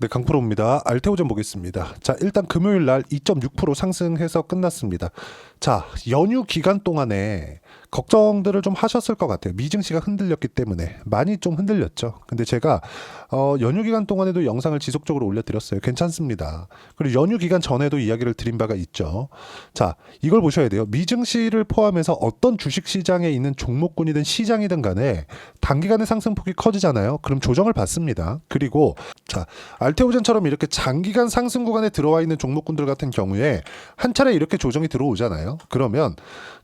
네, 강프로입니다. 알테오젠 보겠습니다. 자, 일단 금요일 날 2.6% 상승해서 끝났습니다. 자, 연휴 기간 동안에 걱정들을 좀 하셨을 것 같아요. 미증시가 흔들렸기 때문에 많이 좀 흔들렸죠. 근데 제가 연휴 기간 동안에도 영상을 지속적으로 올려드렸어요. 괜찮습니다. 그리고 연휴 기간 전에도 이야기를 드린 바가 있죠. 자, 이걸 보셔야 돼요. 미증시를 포함해서 어떤 주식시장에 있는 종목군이든 시장이든 간에 단기간에 상승폭이 커지잖아요. 그럼 조정을 받습니다. 그리고 자, 알테오젠처럼 이렇게 장기간 상승 구간에 들어와 있는 종목군들 같은 경우에 한 차례 이렇게 조정이 들어오잖아요. 그러면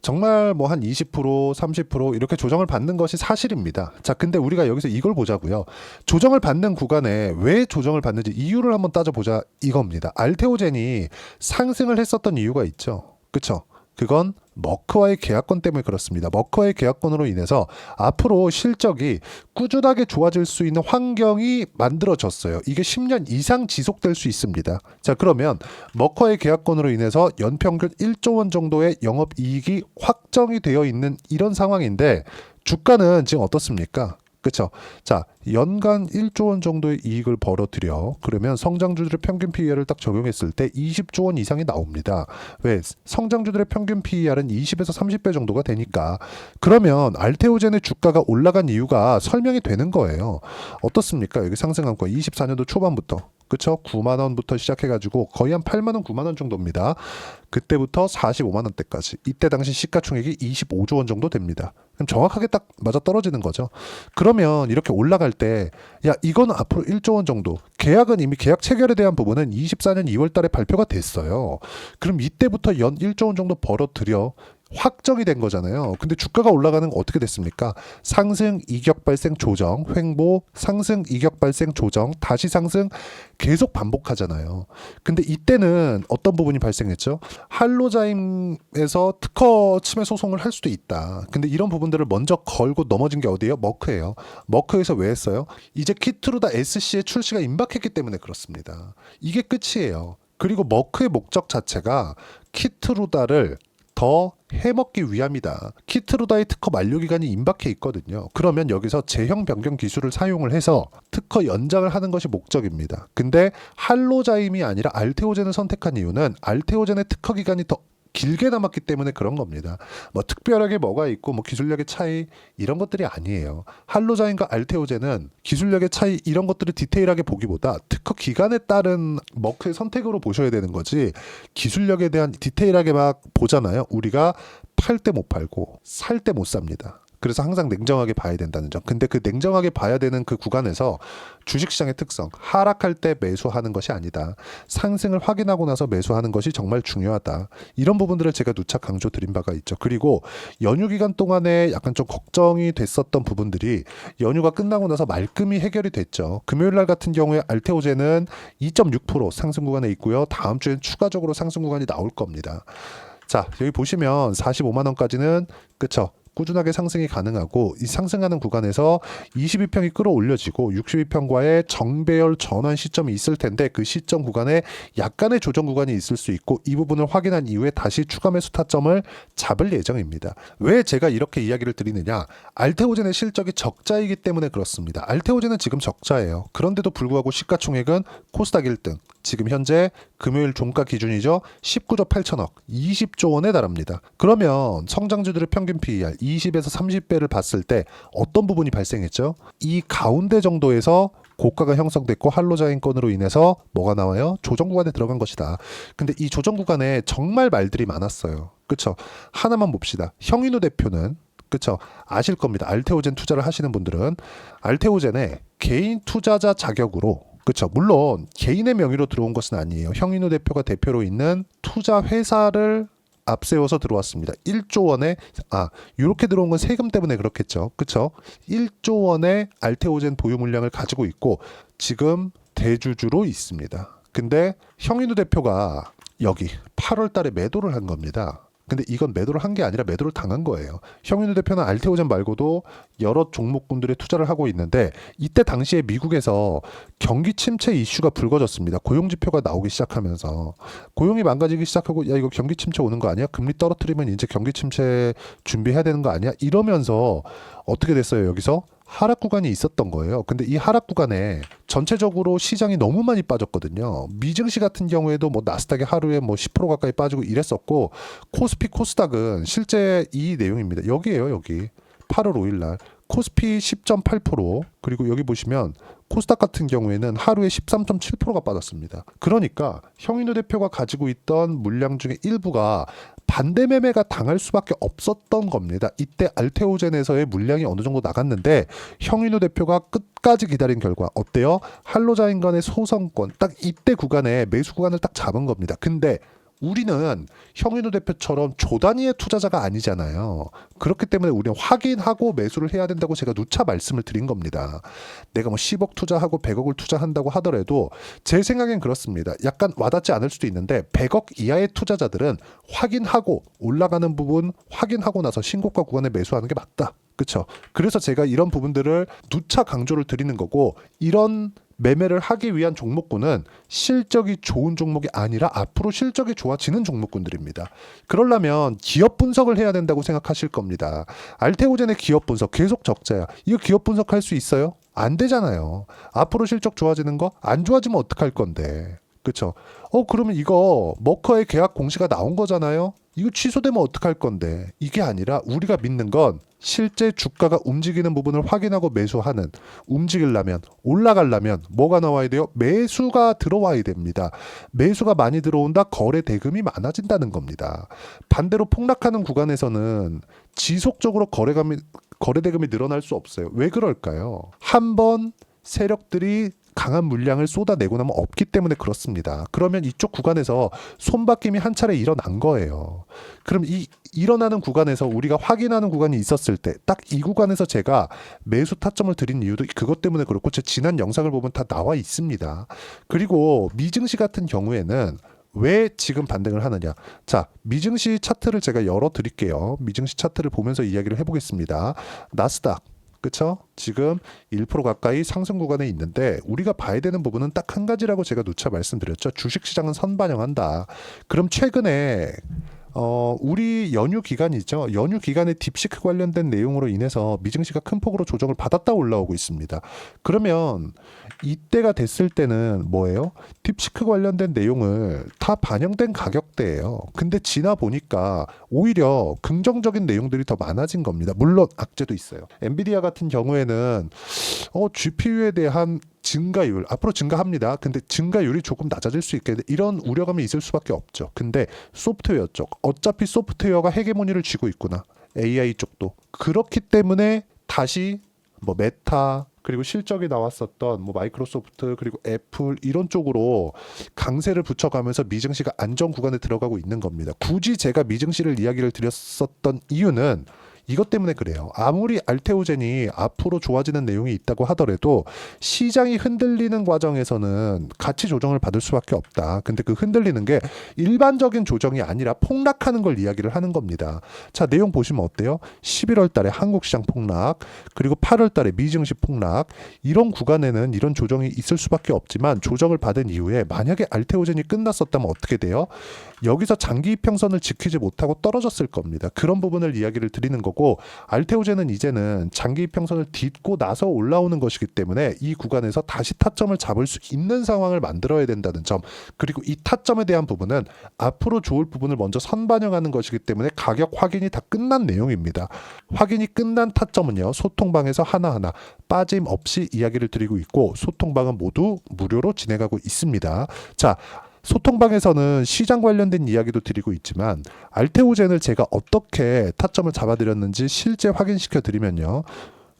정말 뭐 한 20%, 30% 이렇게 조정을 받는 것이 사실입니다. 자, 근데 우리가 여기서 이걸 보자고요. 조정을 받는 구간에 왜 조정을 받는지 이유를 한번 따져보자 이겁니다. 알테오젠이 상승을 했었던 이유가 있죠. 그쵸? 그건 머크와의 계약권 때문에 그렇습니다. 머크와의 계약권으로 인해서 앞으로 실적이 꾸준하게 좋아질 수 있는 환경이 만들어졌어요. 이게 10년 이상 지속될 수 있습니다. 자, 그러면 머크와의 계약권으로 인해서 연평균 1조 원 정도의 영업이익이 확정이 되어 있는 이런 상황인데 주가는 지금 어떻습니까? 그렇죠. 자, 연간 1조 원 정도의 이익을 벌어들여 그러면 성장주들의 평균 PER을 딱 적용했을 때 20조 원 이상이 나옵니다. 왜? 성장주들의 평균 PER은 20에서 30배 정도가 되니까. 그러면 알테오젠의 주가가 올라간 이유가 설명이 되는 거예요. 어떻습니까? 여기 상승한 거 24년도 초반부터 그쵸? 9만 원부터 시작해가지고 거의 한 8만 원, 9만 원 정도입니다. 그때부터 45만 원대까지. 이때 당시 시가총액이 25조 원 정도 됩니다. 그럼 정확하게 딱 맞아 떨어지는 거죠. 그러면 이렇게 올라갈 때, 야, 이건 앞으로 1조 원 정도. 계약은 이미 계약 체결에 대한 부분은 24년 2월 달에 발표가 됐어요. 그럼 이때부터 연 1조 원 정도 벌어들여. 확정이 된 거잖아요. 근데 주가가 올라가는 거 어떻게 됐습니까? 상승, 이격 발생, 조정, 횡보, 상승, 이격 발생, 조정, 다시 상승 계속 반복하잖아요. 근데 이때는 어떤 부분이 발생했죠? 할로자임에서 특허 침해 소송을 할 수도 있다. 근데 이런 부분들을 먼저 걸고 넘어진 게 어디예요? 머크예요. 머크에서 왜 했어요? 이제 키트루다 SC의 출시가 임박했기 때문에 그렇습니다. 이게 끝이에요. 그리고 머크의 목적 자체가 키트루다를 더 해먹기 위함이다. 키트루다의 특허 만료기간이 임박해 있거든요. 그러면 여기서 제형 변경 기술을 사용을 해서 특허 연장을 하는 것이 목적입니다. 근데 할로자임이 아니라 알테오젠을 선택한 이유는 알테오젠의 특허 기간이 더 길게 남았기 때문에 그런 겁니다. 뭐 특별하게 뭐가 있고 뭐 기술력의 차이 이런 것들이 아니에요. 할로자임과 알테오젠은 기술력의 차이 이런 것들을 디테일하게 보기보다 특허 기간에 따른 머크의 선택으로 보셔야 되는 거지 기술력에 대한 디테일하게 막 보잖아요. 우리가 팔 때 못 팔고 살 때 못 삽니다. 그래서 항상 냉정하게 봐야 된다는 점. 근데 그 냉정하게 봐야 되는 그 구간에서 주식시장의 특성, 하락할 때 매수하는 것이 아니다. 상승을 확인하고 나서 매수하는 것이 정말 중요하다. 이런 부분들을 제가 누차 강조 드린 바가 있죠. 그리고 연휴 기간 동안에 약간 좀 걱정이 됐었던 부분들이 연휴가 끝나고 나서 말끔히 해결이 됐죠. 금요일 날 같은 경우에 알테오젠은 2.6% 상승 구간에 있고요. 다음 주엔 추가적으로 상승 구간이 나올 겁니다. 자, 여기 보시면 45만 원까지는 그쵸? 꾸준하게 상승이 가능하고 이 상승하는 구간에서 22평이 끌어올려지고 62평과의 정배열 전환 시점이 있을 텐데 그 시점 구간에 약간의 조정 구간이 있을 수 있고 이 부분을 확인한 이후에 다시 추가 매수 타점을 잡을 예정입니다. 왜 제가 이렇게 이야기를 드리느냐? 알테오젠의 실적이 적자이기 때문에 그렇습니다. 알테오젠은 지금 적자예요. 그런데도 불구하고 시가총액은 코스닥 1등. 지금 현재 금요일 종가 기준이죠. 19조 8천억, 20조 원에 달합니다. 그러면 성장주들의 평균 PER 20에서 30배를 봤을 때 어떤 부분이 발생했죠? 이 가운데 정도에서 고가가 형성됐고 할로자임권으로 인해서 뭐가 나와요? 조정 구간에 들어간 것이다. 근데 이 조정 구간에 정말 말들이 많았어요. 그쵸? 하나만 봅시다. 형인우 대표는 그쵸? 아실 겁니다. 알테오젠 투자를 하시는 분들은 알테오젠의 개인 투자자 자격으로 그렇죠. 물론 개인의 명의로 들어온 것은 아니에요. 형인우 대표가 대표로 있는 투자 회사를 앞세워서 들어왔습니다. 1조 원에 이렇게 들어온 건 세금 때문에 그렇겠죠. 그렇죠? 1조 원의 알테오젠 보유 물량을 가지고 있고 지금 대주주로 있습니다. 근데 형인우 대표가 여기 8월 달에 매도를 한 겁니다. 근데 이건 매도를 한 게 아니라 매도를 당한 거예요. 형인우 대표는 알테오젠 말고도 여러 종목군들에 투자를 하고 있는데 이때 당시에 미국에서 경기 침체 이슈가 불거졌습니다. 고용 지표가 나오기 시작하면서 고용이 망가지기 시작하고 야 이거 경기 침체 오는 거 아니야? 금리 떨어뜨리면 이제 경기 침체 준비해야 되는 거 아니야? 이러면서 어떻게 됐어요? 여기서 하락 구간이 있었던 거예요. 근데 이 하락 구간에 전체적으로 시장이 너무 많이 빠졌거든요. 미증시 같은 경우에도 뭐 나스닥이 하루에 뭐 10% 가까이 빠지고 이랬었고, 코스피 코스닥은 실제 이 내용입니다. 여기에요, 여기. 8월 5일 날 코스피 10.8%, 그리고 여기 보시면 코스닥 같은 경우에는 하루에 13.7%가 빠졌습니다. 그러니까 형인우 대표가 가지고 있던 물량 중에 일부가 반대 매매가 당할 수밖에 없었던 겁니다. 이때 알테오젠에서의 물량이 어느 정도 나갔는데 형인우 대표가 끝까지 기다린 결과 어때요? 한로자인 간의 소선권, 딱 이때 구간에 매수 구간을 딱 잡은 겁니다. 근데 우리는 형인우 대표처럼 조 단위의 투자자가 아니잖아요. 그렇기 때문에 우리는 확인하고 매수를 해야 된다고 제가 누차 말씀을 드린 겁니다. 내가 뭐 10억 투자하고 100억을 투자한다고 하더라도 제 생각엔 그렇습니다. 약간 와닿지 않을 수도 있는데 100억 이하의 투자자들은 확인하고 올라가는 부분 확인하고 나서 신고가 구간에 매수하는 게 맞다. 그렇죠? 그래서 제가 이런 부분들을 누차 강조를 드리는 거고, 이런 매매를 하기 위한 종목군은 실적이 좋은 종목이 아니라 앞으로 실적이 좋아지는 종목군들입니다. 그러려면 기업 분석을 해야 된다고 생각하실 겁니다. 알테오젠의 기업 분석 계속 적자야. 이거 기업 분석할 수 있어요? 안 되잖아요. 앞으로 실적 좋아지는 거 안 좋아지면 어떡할 건데. 그쵸? 그러면 이거 머커의 계약 공시가 나온 거잖아요. 이거 취소되면 어떡할 건데. 이게 아니라 우리가 믿는 건 실제 주가가 움직이는 부분을 확인하고 매수하는, 움직이려면, 올라가려면 뭐가 나와야 돼요? 매수가 들어와야 됩니다. 매수가 많이 들어온다, 거래 대금이 많아진다는 겁니다. 반대로 폭락하는 구간에서는 지속적으로 거래 대금이 늘어날 수 없어요. 왜 그럴까요? 한번 세력들이 강한 물량을 쏟아내고 나면 없기 때문에 그렇습니다. 그러면 이쪽 구간에서 손바뀜이 한 차례 일어난 거예요. 그럼 이 일어나는 구간에서 우리가 확인하는 구간이 있었을 때 딱 이 구간에서 제가 매수 타점을 드린 이유도 그것 때문에 그렇고, 제 지난 영상을 보면 다 나와 있습니다. 그리고 미증시 같은 경우에는 왜 지금 반등을 하느냐. 자, 미증시 차트를 제가 열어 드릴게요. 미증시 차트를 보면서 이야기를 해보겠습니다. 나스닥, 그쵸? 지금 1% 가까이 상승 구간에 있는데 우리가 봐야 되는 부분은 딱 한 가지라고 제가 누차 말씀드렸죠. 주식시장은 선반영한다. 그럼 최근에 우리 연휴 기간이죠. 연휴 기간에 딥시크 관련된 내용으로 인해서 미증시가 큰 폭으로 조정을 받았다 올라오고 있습니다. 그러면 이때가 됐을 때는 뭐예요? 딥시크 관련된 내용을 다 반영된 가격대예요. 근데 지나 보니까 오히려 긍정적인 내용들이 더 많아진 겁니다. 물론 악재도 있어요. 엔비디아 같은 경우에는 GPU에 대한 증가율, 앞으로 증가합니다. 근데 증가율이 조금 낮아질 수 있게, 이런 우려감이 있을 수밖에 없죠. 근데 소프트웨어 쪽, 어차피 소프트웨어가 헤게모니를 쥐고 있구나. AI 쪽도. 그렇기 때문에 다시 뭐 메타, 그리고 실적이 나왔었던 뭐 마이크로소프트, 그리고 애플, 이런 쪽으로 강세를 붙여가면서 미증시가 안정 구간에 들어가고 있는 겁니다. 굳이 제가 미증시를 이야기를 드렸었던 이유는 이것 때문에 그래요. 아무리 알테오젠이 앞으로 좋아지는 내용이 있다고 하더라도 시장이 흔들리는 과정에서는 가치 조정을 받을 수밖에 없다. 근데 그 흔들리는 게 일반적인 조정이 아니라 폭락하는 걸 이야기를 하는 겁니다. 자, 내용 보시면 어때요? 11월 달에 한국 시장 폭락, 그리고 8월 달에 미증시 폭락, 이런 구간에는 이런 조정이 있을 수밖에 없지만, 조정을 받은 이후에 만약에 알테오젠이 끝났었다면 어떻게 돼요? 여기서 장기 이평선을 지키지 못하고 떨어졌을 겁니다. 그런 부분을 이야기를 드리는 거고, 알테오젠은 이제는 장기 이평선을 딛고 나서 올라오는 것이기 때문에 이 구간에서 다시 타점을 잡을 수 있는 상황을 만들어야 된다는 점, 그리고 이 타점에 대한 부분은 앞으로 좋을 부분을 먼저 선반영하는 것이기 때문에 가격 확인이 다 끝난 내용입니다. 확인이 끝난 타점은요, 소통방에서 하나하나 빠짐없이 이야기를 드리고 있고, 소통방은 모두 무료로 진행하고 있습니다. 자, 소통방에서는 시장 관련된 이야기도 드리고 있지만, 알테오젠을 제가 어떻게 타점을 잡아드렸는지 실제 확인시켜 드리면요.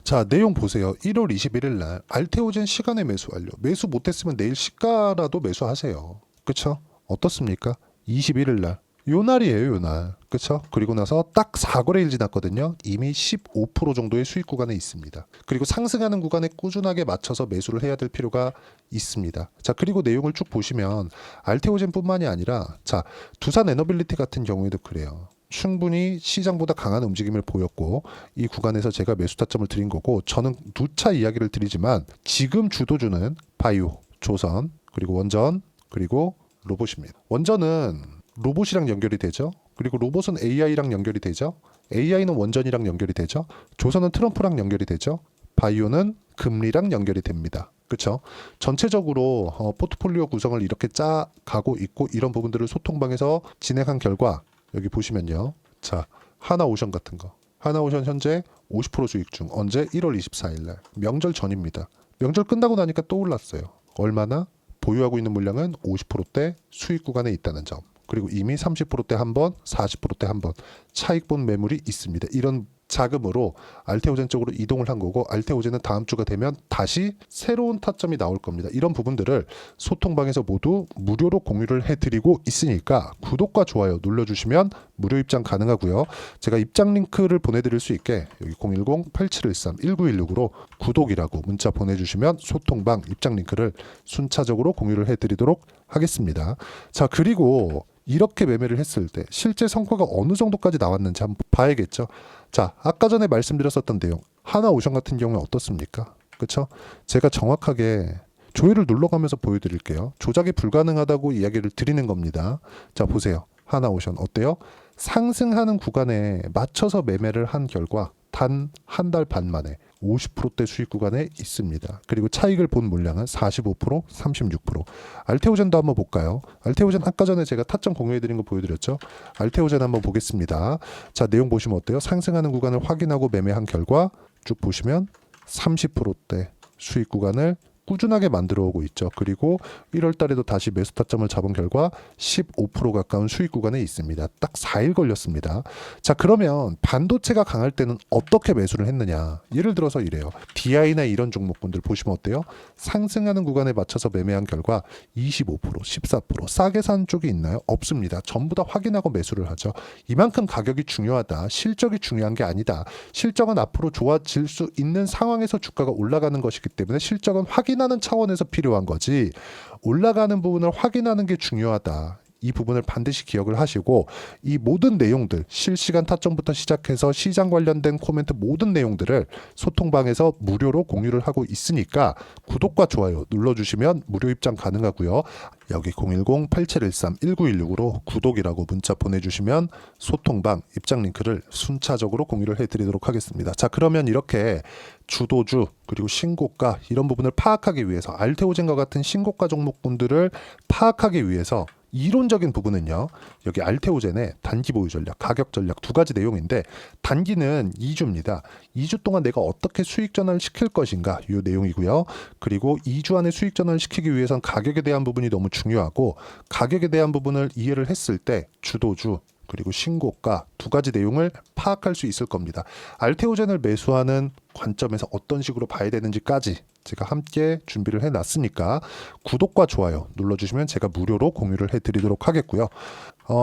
자, 내용 보세요. 1월 21일 날 알테오젠 시간에 매수 완료. 매수 못했으면 내일 시가라도 매수하세요. 그쵸? 어떻습니까? 21일 날. 요 날이에요, 요 날. 그쵸? 그리고 나서 딱 4거래일 지났거든요. 이미 15% 정도의 수익 구간에 있습니다. 그리고 상승하는 구간에 꾸준하게 맞춰서 매수를 해야 될 필요가 있습니다. 자, 그리고 내용을 쭉 보시면 알테오젠뿐만이 아니라, 자, 두산 에너빌리티 같은 경우에도 그래요. 충분히 시장보다 강한 움직임을 보였고, 이 구간에서 제가 매수 타점을 드린 거고, 저는 누차 이야기를 드리지만 지금 주도주는 바이오, 조선, 그리고 원전, 그리고 로봇입니다. 원전은 로봇이랑 연결이 되죠. 그리고 로봇은 AI랑 연결이 되죠. AI는 원전이랑 연결이 되죠. 조선은 트럼프랑 연결이 되죠. 바이오는 금리랑 연결이 됩니다. 그렇죠? 전체적으로 포트폴리오 구성을 이렇게 짜 가고 있고 이런 부분들을 소통방에서 진행한 결과 여기 보시면요. 자, 하나오션 같은 거. 하나오션 현재 50% 수익 중. 언제? 1월 24일 날. 명절 전입니다. 명절 끝나고 나니까 또 올랐어요. 얼마나? 보유하고 있는 물량은 50%대 수익 구간에 있다는 점. 그리고 이미 30%대 한 번, 40%대 한 번 차익 본 매물이 있습니다. 이런 자금으로 알테오젠 쪽으로 이동을 한 거고 알테오젠은 다음 주가 되면 다시 새로운 타점이 나올 겁니다. 이런 부분들을 소통방에서 모두 무료로 공유를 해드리고 있으니까 구독과 좋아요 눌러주시면 무료 입장 가능하고요. 제가 입장 링크를 보내드릴 수 있게 여기 010-8713-1916으로 구독이라고 문자 보내주시면 소통방 입장 링크를 순차적으로 공유를 해드리도록 하겠습니다. 자, 그리고 이렇게 매매를 했을 때 실제 성과가 어느 정도까지 나왔는지 한번 봐야겠죠. 자, 아까 전에 말씀드렸었던 내용 하나오션 같은 경우에 어떻습니까? 그렇죠? 제가 정확하게 조회를 눌러가면서 보여드릴게요. 조작이 불가능하다고 이야기를 드리는 겁니다. 자, 보세요. 하나오션 어때요? 상승하는 구간에 맞춰서 매매를 한 결과 단 한 달 반 만에 50%대 수익 구간에 있습니다. 그리고 차익을 본 물량은 45%, 36%. 알테오젠도 한번 볼까요? 알테오젠 아까 전에 제가 타점 공유해드린 거 보여드렸죠? 알테오젠 한번 보겠습니다. 자, 내용 보시면 어때요? 상승하는 구간을 확인하고 매매한 결과 쭉 보시면 30%대 수익 구간을 꾸준하게 만들어 오고 있죠. 그리고 1월 달에도 다시 매수 타점을 잡은 결과 15% 가까운 수익 구간에 있습니다. 딱 4일 걸렸습니다. 자, 그러면 반도체가 강할 때는 어떻게 매수를 했느냐? 예를 들어서 이래요. DI나 이런 종목군들 보시면 어때요? 상승하는 구간에 맞춰서 매매한 결과 25%, 14% 싸게 산 쪽이 있나요? 없습니다. 전부 다 확인하고 매수를 하죠. 이만큼 가격이 중요하다. 실적이 중요한 게 아니다. 실적은 앞으로 좋아질 수 있는 상황에서 주가가 올라가는 것이기 때문에 실적은 확인하는 차원에서 필요한 거지 올라가는 부분을 확인하는 게 중요하다. 이 부분을 반드시 기억을 하시고 이 모든 내용들 실시간 타점부터 시작해서 시장 관련된 코멘트 모든 내용들을 소통방에서 무료로 공유를 하고 있으니까 구독과 좋아요 눌러주시면 무료 입장 가능하고요. 여기 010-8713-1916으로 구독이라고 문자 보내주시면 소통방 입장 링크를 순차적으로 공유를 해드리도록 하겠습니다. 자, 그러면 이렇게 주도주 그리고 신고가 이런 부분을 파악하기 위해서 알테오젠과 같은 신고가 종목군들을 파악하기 위해서 이론적인 부분은요. 여기 알테오젠의 단기 보유 전략, 가격 전략 두 가지 내용인데 단기는 2주입니다. 2주 동안 내가 어떻게 수익 전환을 시킬 것인가 이 내용이고요. 그리고 2주 안에 수익 전환을 시키기 위해선 가격에 대한 부분이 너무 중요하고 가격에 대한 부분을 이해를 했을 때 주도주 그리고 신고가 두 가지 내용을 파악할 수 있을 겁니다. 알테오젠을 매수하는 관점에서 어떤 식으로 봐야 되는지까지 제가 함께 준비를 해놨으니까 구독과 좋아요 눌러주시면 제가 무료로 공유를 해드리도록 하겠고요.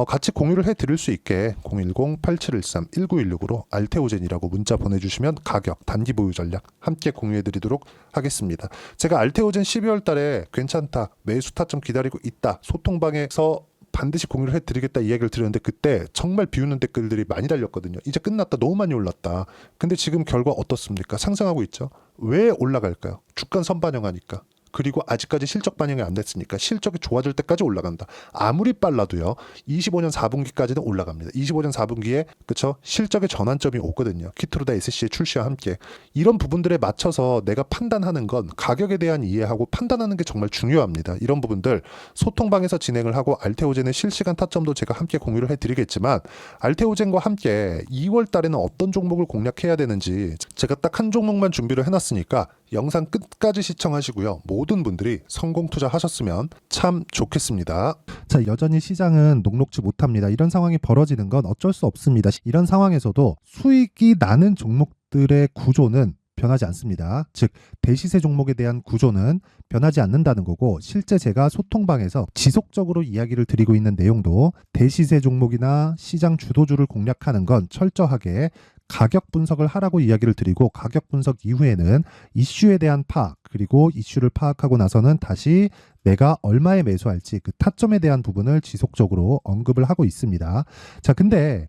같이 공유를 해드릴 수 있게 010-8713-1916으로 알테오젠이라고 문자 보내주시면 가격, 단기 보유 전략 함께 공유해드리도록 하겠습니다. 제가 알테오젠 12월 달에 괜찮다, 매수 타점 기다리고 있다, 소통방에서 반드시 공유를 해드리겠다 이야기를 드렸는데 그때 정말 비웃는 댓글들이 많이 달렸거든요. 이제 끝났다. 너무 많이 올랐다. 근데 지금 결과 어떻습니까? 상승하고 있죠. 왜 올라갈까요? 주가 선반영하니까. 그리고 아직까지 실적 반영이 안 됐으니까 실적이 좋아질 때까지 올라간다. 아무리 빨라도요. 25년 4분기까지는 올라갑니다. 25년 4분기에 그쵸? 실적의 전환점이 오거든요. 키트로다 SC의 출시와 함께. 이런 부분들에 맞춰서 내가 판단하는 건 가격에 대한 이해하고 판단하는 게 정말 중요합니다. 이런 부분들 소통방에서 진행을 하고 알테오젠의 실시간 타점도 제가 함께 공유를 해드리겠지만 알테오젠과 함께 2월 달에는 어떤 종목을 공략해야 되는지 제가 딱 한 종목만 준비를 해놨으니까 영상 끝까지 시청하시고요. 모든 분들이 성공 투자하셨으면 참 좋겠습니다. 자, 여전히 시장은 녹록지 못합니다. 이런 상황이 벌어지는 건 어쩔 수 없습니다. 이런 상황에서도 수익이 나는 종목들의 구조는 변하지 않습니다. 즉 대시세 종목에 대한 구조는 변하지 않는다는 거고 실제 제가 소통방에서 지속적으로 이야기를 드리고 있는 내용도 대시세 종목이나 시장 주도주를 공략하는 건 철저하게 가격 분석을 하라고 이야기를 드리고 가격 분석 이후에는 이슈에 대한 파악 그리고 이슈를 파악하고 나서는 다시 내가 얼마에 매수할지 그 타점에 대한 부분을 지속적으로 언급을 하고 있습니다. 자, 근데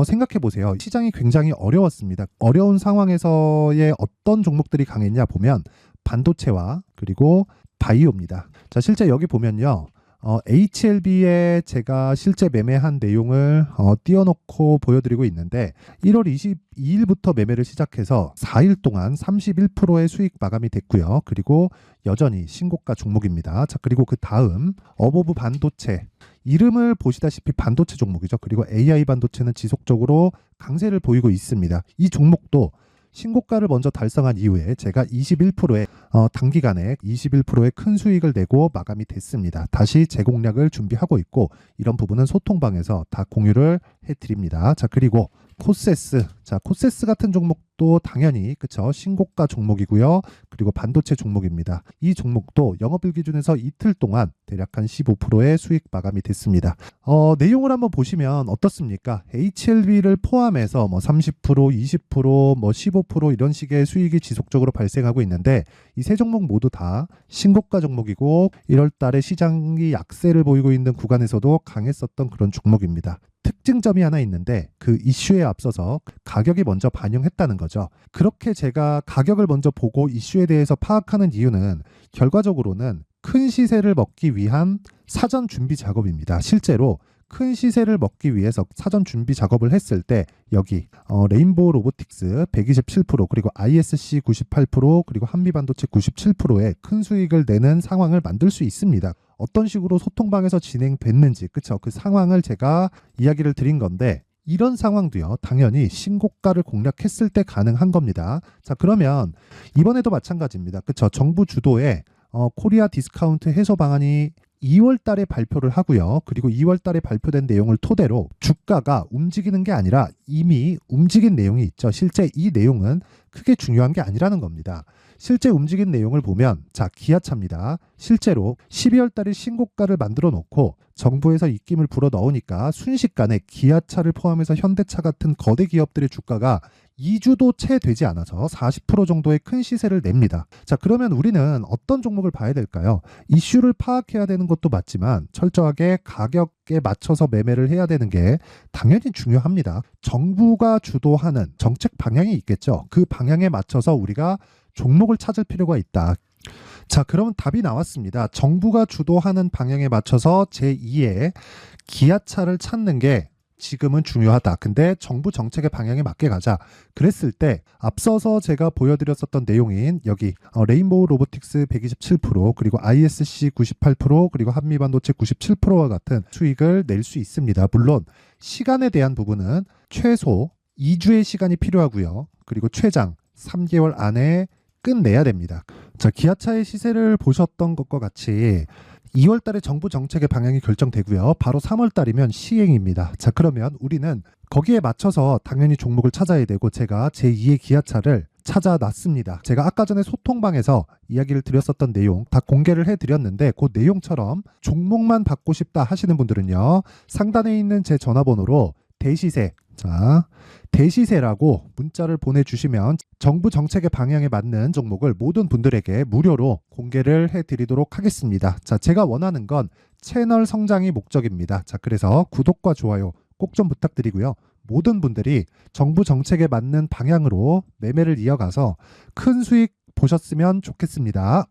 생각해 보세요. 시장이 굉장히 어려웠습니다. 어려운 상황에서의 어떤 종목들이 강했냐 보면 반도체와 그리고 바이오입니다. 자, 실제 여기 보면요. HLB에 제가 실제 매매한 내용을 띄워놓고 보여드리고 있는데 1월 22일부터 매매를 시작해서 4일 동안 31%의 수익 마감이 됐고요. 그리고 여전히 신고가 종목입니다. 자, 그리고 그 다음 어보브 반도체, 이름을 보시다시피 반도체 종목이죠. 그리고 AI 반도체는 지속적으로 강세를 보이고 있습니다. 이 종목도 신고가를 먼저 달성한 이후에 제가 21%의 단기간에 21%의 큰 수익을 내고 마감이 됐습니다. 다시 재공략을 준비하고 있고 이런 부분은 소통방에서 다 공유를 해드립니다. 자, 그리고 코세스, 자, 코세스 같은 종목도 당연히 그쵸, 신고가 종목이고요. 그리고 반도체 종목입니다. 이 종목도 영업일 기준에서 이틀 동안 대략 한 15%의 수익 마감이 됐습니다. 내용을 한번 보시면 어떻습니까? HLB를 포함해서 뭐 30%, 20%, 뭐 15% 이런 식의 수익이 지속적으로 발생하고 있는데 이 세 종목 모두 다 신고가 종목이고 1월 달에 시장이 약세를 보이고 있는 구간에서도 강했었던 그런 종목입니다. 특징점이 하나 있는데 그 이슈에 앞서서 가격이 먼저 반영했다는 거죠. 그렇게 제가 가격을 먼저 보고 이슈에 대해서 파악하는 이유는 결과적으로는 큰 시세를 먹기 위한 사전 준비 작업입니다. 실제로 큰 시세를 먹기 위해서 사전 준비 작업을 했을 때 여기 레인보우 로보틱스 127% 그리고 ISC 98% 그리고 한미반도체 97%의 큰 수익을 내는 상황을 만들 수 있습니다. 어떤 식으로 소통방에서 진행됐는지 그쵸, 그 상황을 제가 이야기를 드린 건데 이런 상황도요 당연히 신고가를 공략했을 때 가능한 겁니다. 자, 그러면 이번에도 마찬가지입니다. 그쵸, 정부 주도의 코리아 디스카운트 해소 방안이 2월 달에 발표를 하고요. 그리고 2월 달에 발표된 내용을 토대로 주가가 움직이는 게 아니라 이미 움직인 내용이 있죠. 실제 이 내용은 크게 중요한 게 아니라는 겁니다. 실제 움직인 내용을 보면 자, 기아차입니다. 실제로 12월 달에 신고가를 만들어 놓고 정부에서 입김을 불어 넣으니까 순식간에 기아차를 포함해서 현대차 같은 거대 기업들의 주가가 2주도 채 되지 않아서 40% 정도의 큰 시세를 냅니다. 자, 그러면 우리는 어떤 종목을 봐야 될까요? 이슈를 파악해야 되는 것도 맞지만 철저하게 가격에 맞춰서 매매를 해야 되는 게 당연히 중요합니다. 정부가 주도하는 정책 방향이 있겠죠. 그 방향에 맞춰서 우리가 종목을 찾을 필요가 있다. 자, 그러면 답이 나왔습니다. 정부가 주도하는 방향에 맞춰서 제2의 기아차를 찾는 게 지금은 중요하다. 근데 정부 정책의 방향에 맞게 가자. 그랬을 때 앞서서 제가 보여드렸었던 내용인 여기 레인보우 로보틱스 127% 그리고 ISC 98% 그리고 한미반도체 97%와 같은 수익을 낼 수 있습니다. 물론 시간에 대한 부분은 최소 2주의 시간이 필요하고요. 그리고 최장 3개월 안에 끝내야 됩니다. 자, 기아차의 시세를 보셨던 것과 같이 2월 달에 정부 정책의 방향이 결정되고요. 바로 3월 달이면 시행입니다. 자, 그러면 우리는 거기에 맞춰서 당연히 종목을 찾아야 되고 제가 제2의 기아차를 찾아놨습니다. 제가 아까 전에 소통방에서 이야기를 드렸었던 내용 다 공개를 해드렸는데 그 내용처럼 종목만 받고 싶다 하시는 분들은요. 상단에 있는 제 전화번호로 대시세, 자, 대시세라고 문자를 보내주시면 정부 정책의 방향에 맞는 종목을 모든 분들에게 무료로 공개를 해드리도록 하겠습니다. 자, 제가 원하는 건 채널 성장이 목적입니다. 자, 그래서 구독과 좋아요 꼭 좀 부탁드리고요. 모든 분들이 정부 정책에 맞는 방향으로 매매를 이어가서 큰 수익 보셨으면 좋겠습니다.